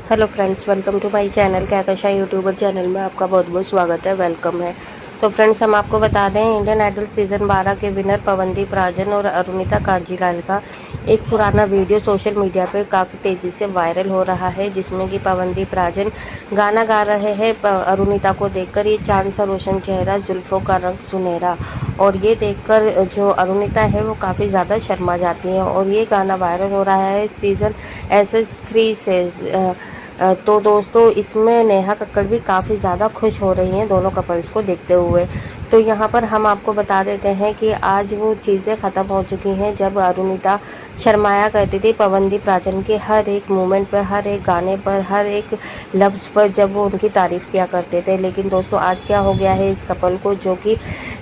Hello friends, welcome to my channel Kahkasha YouTuber channel में आपका बहुत बहुत स्वागत है, वेलकम है। तो फ्रेंड्स, हम आपको बता दें, इंडियन आइडल सीज़न 12 के विनर पवनदीप राजन और अरुणिता कांजीलाल का एक पुराना वीडियो सोशल मीडिया पे काफ़ी तेज़ी से वायरल हो रहा है, जिसमें कि पवनदीप राजन गाना गा रहे हैं अरुणिता को देखकर, ये चांद सा रोशन चेहरा, जुल्फ़ों का रंग सुनहरा। और ये देखकर जो अरुणिता है वो काफ़ी ज़्यादा शर्मा जाती हैं और ये गाना वायरल हो रहा है सीज़न SS3 से। तो दोस्तों, इसमें नेहा कक्कड़ भी काफ़ी ज़्यादा खुश हो रही हैं दोनों कपल्स को देखते हुए। तो यहाँ पर हम आपको बता देते हैं कि आज वो चीज़ें ख़त्म हो चुकी हैं जब अरुणिता शर्माया करती थी पवनदीप राजन के हर एक मोमेंट पर, हर एक गाने पर, हर एक लफ्ज़ पर, जब वो उनकी तारीफ़ किया करते थे। लेकिन दोस्तों, आज क्या हो गया है इस कपल को, जो कि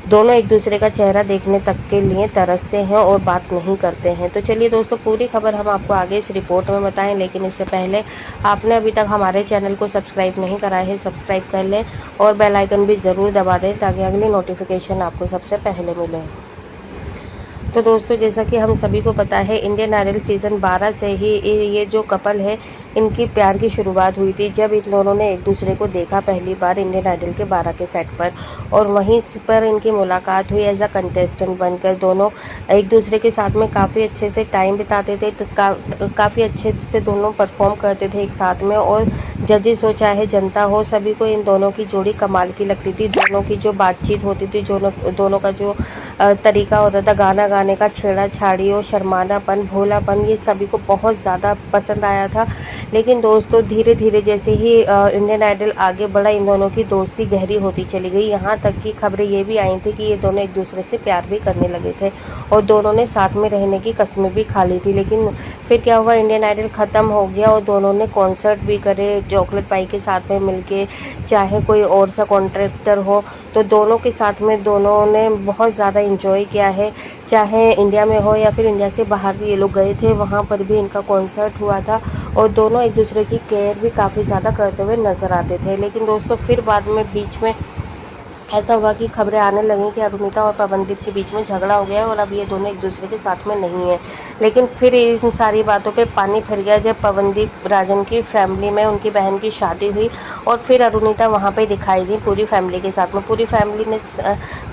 दोनों एक दूसरे का चेहरा देखने तक के लिए तरसते हैं और बात नहीं करते हैं। तो चलिए दोस्तों, पूरी खबर हम आपको आगे इस रिपोर्ट में बताएं, लेकिन इससे पहले आपने अभी तक हमारे चैनल को सब्सक्राइब नहीं करा है, सब्सक्राइब कर लें और बेल आइकन भी ज़रूर दबा दें ताकि अगली नोटिफिकेशन आपको सबसे पहले मिले। तो दोस्तों, जैसा कि हम सभी को पता है, इंडियन आइडल सीज़न 12 से ही ये जो कपल है, इनकी प्यार की शुरुआत हुई थी जब इन दोनों ने एक दूसरे को देखा पहली बार इंडियन आइडल के 12 के सेट पर, और वहीं पर इनकी मुलाकात हुई एज अ कंटेस्टेंट बनकर। दोनों एक दूसरे के साथ में काफ़ी अच्छे से टाइम बिताते थे, तो काफ़ी अच्छे से दोनों परफॉर्म करते थे एक साथ में, और जजेस हो चाहे जनता हो, सभी को इन दोनों की जोड़ी कमाल की लगती थी। दोनों की जो बातचीत होती थी, दोनों का जो तरीका होता था गाना गाने का, छेड़ा-छाड़ी और शर्मानापन, भोलापन, ये सभी को बहुत ज़्यादा पसंद आया था। लेकिन दोस्तों, धीरे धीरे जैसे ही इंडियन आइडल आगे बढ़ा, इन दोनों की दोस्ती गहरी होती चली गई। यहाँ तक कि खबरें ये भी आई थी कि ये दोनों एक दूसरे से प्यार भी करने लगे थे और दोनों ने साथ में रहने की कस्में भी खा ली थी। लेकिन फिर क्या हुआ, इंडियन आइडल ख़त्म हो गया और दोनों ने कॉन्सर्ट भी करे चॉकलेट पाई के साथ में मिलके, चाहे कोई और सा कॉन्ट्रैक्टर हो, तो दोनों के साथ में दोनों ने बहुत ज़्यादा इंजॉय किया है। चाहे इंडिया में हो या फिर इंडिया से बाहर भी ये लोग गए थे, वहाँ पर भी इनका कॉन्सर्ट हुआ था और दोनों एक दूसरे की केयर भी काफ़ी ज़्यादा करते हुए नज़र आते थे। लेकिन दोस्तों, फिर बाद में बीच में ऐसा हुआ कि खबरें आने लगी कि अरुणिता और पवनदीप के बीच में झगड़ा हो गया है और अब ये दोनों एक दूसरे के साथ में नहीं है। लेकिन फिर इन सारी बातों पे पानी फिर गया जब पवनदीप राजन की फैमिली में उनकी बहन की शादी हुई और फिर अरुणिता वहाँ पे दिखाई दी पूरी फैमिली के साथ में। पूरी फैमिली ने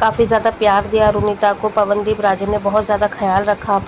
काफ़ी ज़्यादा प्यार दिया अरुणिता को। पवनदीप राजन ने बहुत ज़्यादा ख्याल रखा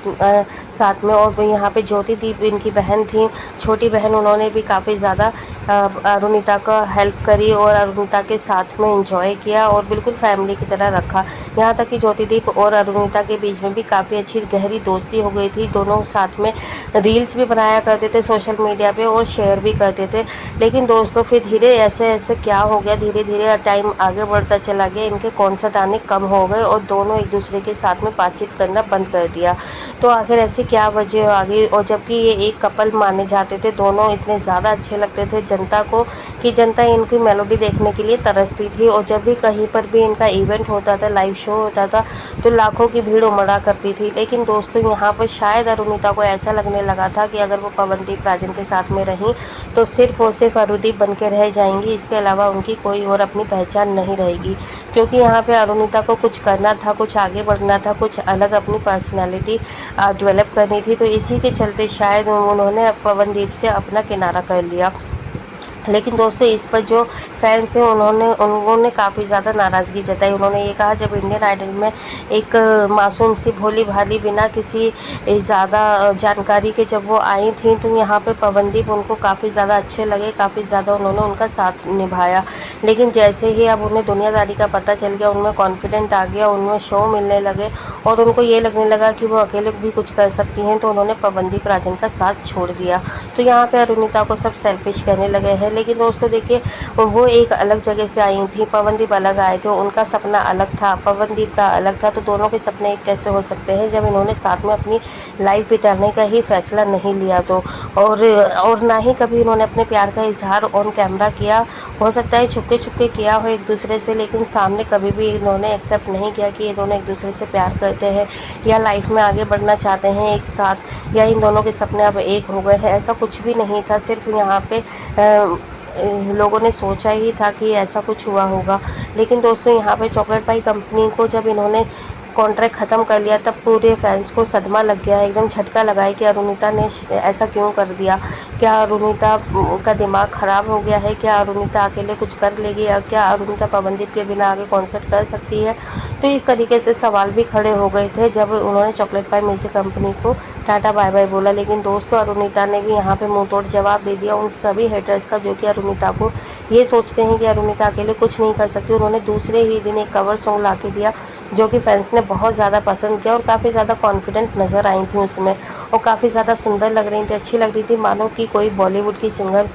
साथ में, और यहाँ पे ज्योति दीप इनकी बहन थी, छोटी बहन, उन्होंने भी काफ़ी ज़्यादा अरुणिता का हेल्प करी और अरुणिता के साथ में एंजॉय किया और बिल्कुल फैमिली की तरह रखा। यहाँ तक कि ज्योतिदीप और अरुणिता के बीच में भी काफ़ी अच्छी गहरी दोस्ती हो गई थी। दोनों साथ में रील्स भी बनाया करते थे सोशल मीडिया पे और शेयर भी करते थे। लेकिन दोस्तों, फिर धीरे ऐसे ऐसे क्या हो गया, धीरे धीरे टाइम आगे बढ़ता चला गया, इनके कॉन्सर्ट आने कम हो गए और दोनों एक दूसरे के साथ में बातचीत करना बंद कर दिया। तो आखिर ऐसी क्या वजह आ गई, और जबकि ये एक कपल माने जाते थे, दोनों इतने ज़्यादा अच्छे लगते थे जनता को कि जनता इनकी मेलोडी देखने के लिए तरसती थी। और जब भी कहीं पर भी इनका इवेंट होता था, लाइव शो होता था, तो लाखों की भीड़ उमड़ा करती थी। लेकिन दोस्तों, यहाँ पर शायद अरुणिता को ऐसा लगने लगा था कि अगर वो पवनदीप राजन के साथ में रहीं तो सिर्फ और सिर्फ अरुदीप बन के रह जाएंगी, इसके अलावा उनकी कोई और अपनी पहचान नहीं रहेगी। क्योंकि यहाँ पे अरुणिता को कुछ करना था, कुछ आगे बढ़ना था, कुछ अलग अपनी पर्सनैलिटी डेवलप करनी थी। तो इसी के चलते शायद उन्होंने पवनदीप से अपना किनारा कर लिया। लेकिन दोस्तों, इस पर जो फैंस हैं उन्होंने काफ़ी ज़्यादा नाराज़गी जताई। उन्होंने ये कहा, जब इंडियन आइडल में एक मासूम सी भोली भाली बिना किसी ज़्यादा जानकारी के जब वो आई थी, तो यहाँ पे पवनदीप उनको काफ़ी ज़्यादा अच्छे लगे, काफ़ी ज़्यादा उन्होंने उनका साथ निभाया। लेकिन जैसे ही अब उन्हें दुनियादारी का पता चल गया, उनमें कॉन्फिडेंट आ गया, उनमें शो मिलने लगे और उनको ये लगने लगा कि वो अकेले भी कुछ कर सकती हैं, तो उन्होंने पवनदीप राजन का साथ छोड़ दिया। तो यहाँ पे अरुणिता को सब सेल्फिश कहने लगे हैं। लेकिन दोस्तों देखिए, वो एक अलग जगह से आई थी, पवनदीप अलग आए थे, उनका सपना अलग था, पवनदीप का अलग था। तो दोनों के सपने एक कैसे हो सकते हैं जब इन्होंने साथ में अपनी लाइफ बिताने का ही फैसला नहीं लिया तो। और ना ही कभी इन्होंने अपने प्यार का इजहार ऑन कैमरा किया। हो सकता है छुपके छुपके किया हो एक दूसरे से, लेकिन सामने कभी भी इन्होंने एक्सेप्ट नहीं किया कि ये दोनों एक दूसरे से प्यार करते हैं या लाइफ में आगे बढ़ना चाहते हैं एक साथ, या इन दोनों के सपने अब एक हो गए हैं। ऐसा कुछ भी नहीं था। सिर्फ यहाँ पे लोगों ने सोचा ही था कि ऐसा कुछ हुआ होगा। लेकिन दोस्तों, यहाँ पे चॉकलेट पाई कंपनी को जब इन्होंने कॉन्ट्रैक्ट ख़त्म कर लिया, तब पूरे फैंस को सदमा लग गया है, एकदम झटका लगा है कि अरुणिता ने ऐसा क्यों कर दिया। क्या अरुणिता का दिमाग ख़राब हो गया है? क्या अरुणिता अकेले कुछ कर लेगी? या क्या अरुणिता पवनदीप के बिना आगे कॉन्सर्ट कर सकती है? तो इस तरीके से सवाल भी खड़े हो गए थे जब उन्होंने चॉकलेट पाई म्यूजिक कंपनी को टाटा बाय बाय बोला। लेकिन दोस्तों, अरुणिता ने भी यहाँ पे मुंह तोड़ जवाब दे दिया उन सभी हेटर्स का जो कि अरुणिता को ये सोचते हैं कि अरुणिता अकेले कुछ नहीं कर सकती। उन्होंने दूसरे ही दिन एक कवर सॉन्ग ला के दिया जो कि फैंस ने बहुत ज़्यादा पसंद किया और काफ़ी ज़्यादा कॉन्फिडेंट नज़र आई थी उसमें, और काफ़ी ज़्यादा सुंदर लग रही थी, अच्छी लग रही थी, मानो कि कोई बॉलीवुड की सिंगर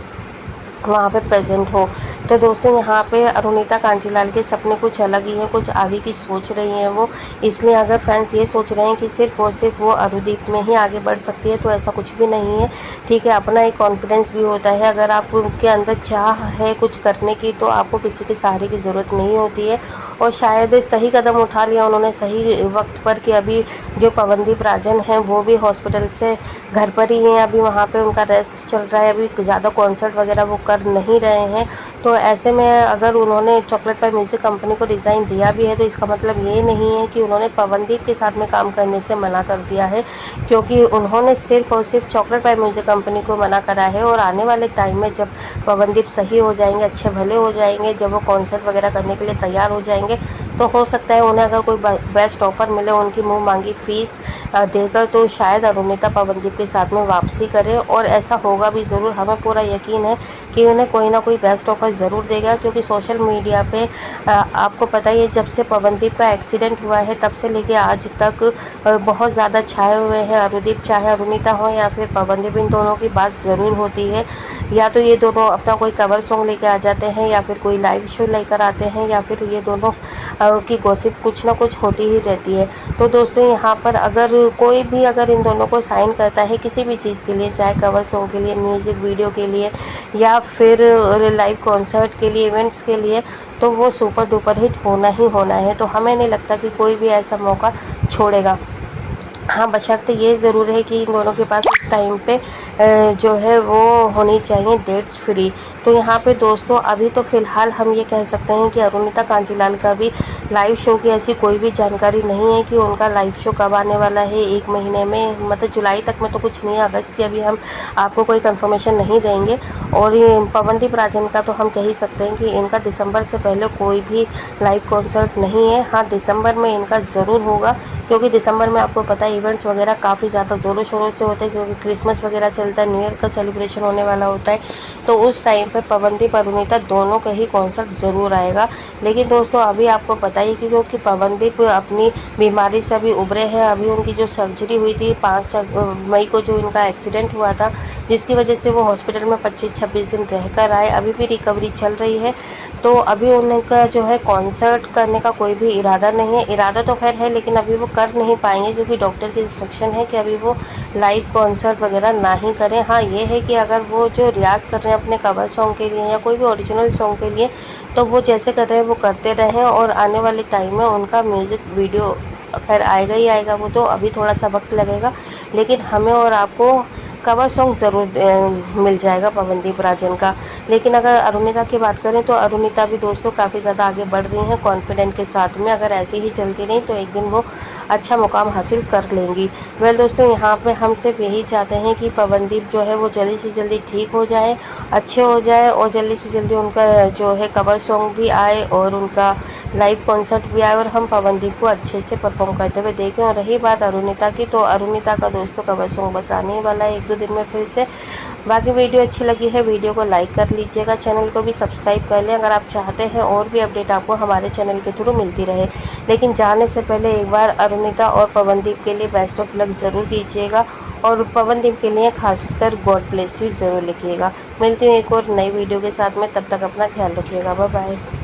वहाँ पे प्रेजेंट हो। तो दोस्तों, यहाँ पे अरुणिता कांजीलाल के सपने कुछ अलग ही हैं, कुछ आगे की सोच रही हैं वो। इसलिए अगर फैंस ये सोच रहे हैं कि सिर्फ और सिर्फ वो अरुदीप में ही आगे बढ़ सकती है, तो ऐसा कुछ भी नहीं है। ठीक है, अपना एक कॉन्फिडेंस भी होता है। अगर आप उनके अंदर चाह है कुछ करने की, तो आपको किसी के सहारे की ज़रूरत नहीं होती है। और शायद सही कदम उठा लिया उन्होंने सही वक्त पर कि अभी जो पवनदीप राजन हैं वो भी हॉस्पिटल से घर पर ही हैं, अभी वहाँ पे उनका रेस्ट चल रहा है, अभी ज़्यादा कॉन्सर्ट वगैरह वो कर नहीं रहे हैं। तो ऐसे में अगर उन्होंने चॉकलेट पाई म्यूज़िक कंपनी को रिज़ाइन दिया भी है, तो इसका मतलब ये नहीं है कि उन्होंने पवनदीप के साथ में काम करने से मना कर दिया है, क्योंकि उन्होंने सिर्फ और सिर्फ चॉकलेट पाई म्यूज़िक कंपनी को मना करा है। और आने वाले टाइम में जब पवनदीप सही हो जाएंगे, अच्छे भले हो जाएंगे, जब वो कॉन्सर्ट वगैरह करने के लिए तैयार हो जाएंगे, तो हो सकता है उन्हें अगर कोई बेस्ट ऑफर मिले उनकी मुंह मांगी फीस देकर, तो शायद अरुणिता पवनदीप के साथ में वापसी करे। और ऐसा होगा भी ज़रूर, हमें पूरा यकीन है कि उन्हें कोई ना कोई बेस्ट ऑफर ज़रूर देगा। क्योंकि सोशल मीडिया पे आपको पता ही है, जब से पवनदीप का एक्सीडेंट हुआ है तब से लेके आज तक बहुत ज़्यादा छाए हुए हैं अरुदीप, चाहे अरुणिता हो या फिर पवनदीप, इन दोनों की बात ज़रूर होती है। या तो ये दोनों अपना कोई कवर सॉन्ग लेके आ जाते हैं, या फिर कोई लाइव शो लेकर आते हैं, या फिर ये दोनों की गॉसिप कुछ ना कुछ होती ही रहती है। तो दोस्तों, यहाँ पर अगर कोई भी अगर इन दोनों को साइन करता है किसी भी चीज़ के लिए, चाहे कवर सॉन्ग के लिए, म्यूज़िक वीडियो के लिए, या फिर लाइव कॉन्सर्ट के लिए, इवेंट्स के लिए, तो वो सुपर डुपर हिट होना ही होना है। तो हमें नहीं लगता कि कोई भी ऐसा मौका छोड़ेगा। हाँ, बशर्ते ये ज़रूर है कि इन दोनों के पास इस टाइम पे जो है वो होनी चाहिए डेट्स फ्री। तो यहाँ पे दोस्तों, अभी तो फ़िलहाल हम ये कह सकते हैं कि अरुणिता कांजीलाल का भी लाइव शो की ऐसी कोई भी जानकारी नहीं है कि उनका लाइव शो कब आने वाला है। 1 महीने में, मतलब जुलाई तक में तो कुछ नहीं है, अगस्त की अभी हम आपको कोई कंफर्मेशन नहीं देंगे। और ये पवनदीप राजन का तो हम कह ही सकते हैं कि इनका दिसंबर से पहले कोई भी लाइव कॉन्सर्ट नहीं है। हाँ, दिसंबर में इनका ज़रूर होगा, क्योंकि दिसंबर में आपको पता है इवेंट्स वगैरह काफ़ी ज़्यादा ज़ोरों शोरों से होते हैं, क्योंकि क्रिसमस वगैरह चलता है, न्यू ईयर का सेलिब्रेशन होने वाला होता है। तो उस टाइम पे पवनदीप अरुणिता दोनों का ही कॉन्सर्ट ज़रूर आएगा। लेकिन दोस्तों, अभी आपको पता ही कि क्योंकि पवनदीप अपनी बीमारी से अभी उभरे हैं, अभी उनकी जो सर्जरी हुई थी 5 मई को, जो इनका एक्सीडेंट हुआ था, जिसकी वजह से वो हॉस्पिटल में 25-26 दिन रहकर आए, अभी भी रिकवरी चल रही है। तो अभी उनका जो है कॉन्सर्ट करने का कोई भी इरादा नहीं है। इरादा तो खैर है, लेकिन अभी वो कर नहीं पाएंगे, क्योंकि डॉक्टर की इंस्ट्रक्शन है कि अभी वो लाइव कॉन्सर्ट वगैरह ना ही करें। हाँ, ये है कि अगर वो जो रियाज़ कर रहे हैं अपने कवर सॉन्ग के लिए या कोई भी ओरिजिनल सॉन्ग के लिए, तो वो जैसे कर रहे हैं वो करते रहें। और आने वाले टाइम में उनका म्यूज़िक वीडियो खैर आएगा ही आएगा, वो तो अभी थोड़ा सा वक्त लगेगा, लेकिन हमें और आपको कवर सॉन्ग ज़रूर मिल जाएगा पवनदीप राजन का। लेकिन अगर अरुणिता की बात करें, तो अरुणिता भी दोस्तों काफ़ी ज़्यादा आगे बढ़ रही हैं कॉन्फिडेंट के साथ में। अगर ऐसे ही चलती रही तो एक दिन वो अच्छा मुकाम हासिल कर लेंगी। वेल दोस्तों, यहाँ पे हम सिर्फ यही चाहते हैं कि पवनदीप जो है वो जल्दी से जल्दी ठीक हो जाए, अच्छे हो जाए, और जल्दी से जल्दी उनका जो है कवर सॉन्ग भी आए और उनका लाइव कॉन्सर्ट भी आए, और हम पवनदीप को अच्छे से परफॉर्म करते हुए देखें। और रही बात अरुणिता की, तो अरुणिता का दोस्तों कवर सॉन्ग बस आने ही वाला है 1-2 दिन में फिर से। बाकी वीडियो अच्छी लगी है, वीडियो को लाइक कर लीजिएगा, चैनल को भी सब्सक्राइब कर लें अगर आप चाहते हैं और भी अपडेट आपको हमारे चैनल के थ्रू मिलती रहे। लेकिन जाने से पहले एक बार अरुणिता और पवनदीप के लिए बेस्ट ऑफ लक ज़रूर कीजिएगा, और पवनदीप के लिए खासकर गॉड ब्लेस यू ज़रूर लिखिएगा। मिलती हूँ एक और नई वीडियो के साथ में, तब तक अपना ख्याल रखिएगा। Bye bye.